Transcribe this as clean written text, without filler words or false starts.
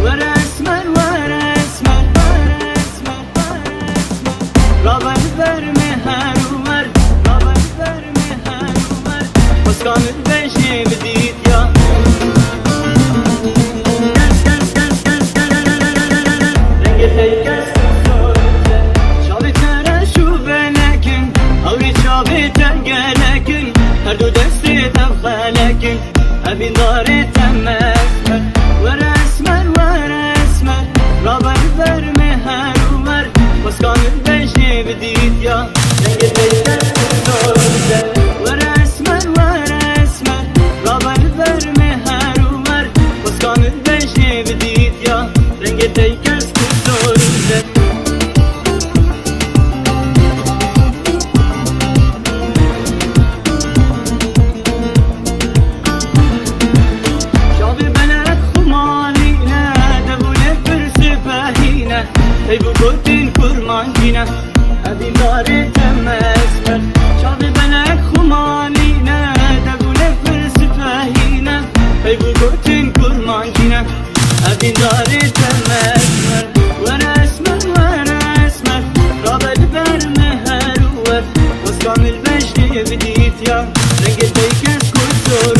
ورا اسمر ورا اسمر ورا اسمر ورا اسمر رابر برمي هرومر رابر برمي هرومر بس كامل بشي بديت يا هر دو دستی تفلکن ابین داره تمسمر ورا اسمر ورا اسمر رابر برمه هر عمر بس کامل بشی بدید یا رنگ دیگر دارده ورا اسمر ورا اسمر رابر برمه هر عمر بس کامل بشی بدید یا رنگ دیگر دارده ای بو گوتین کرمان گینه ابین داره تمسمر شابی بنک خمالینه دگونه فرسفهینه ای بو گوتین کرمان گینه ابین داره تمسمر ورا اسمر ورا اسمر رابل برمه هرور بس کامل بشتی بدید یا رنگ دیگه کس کسور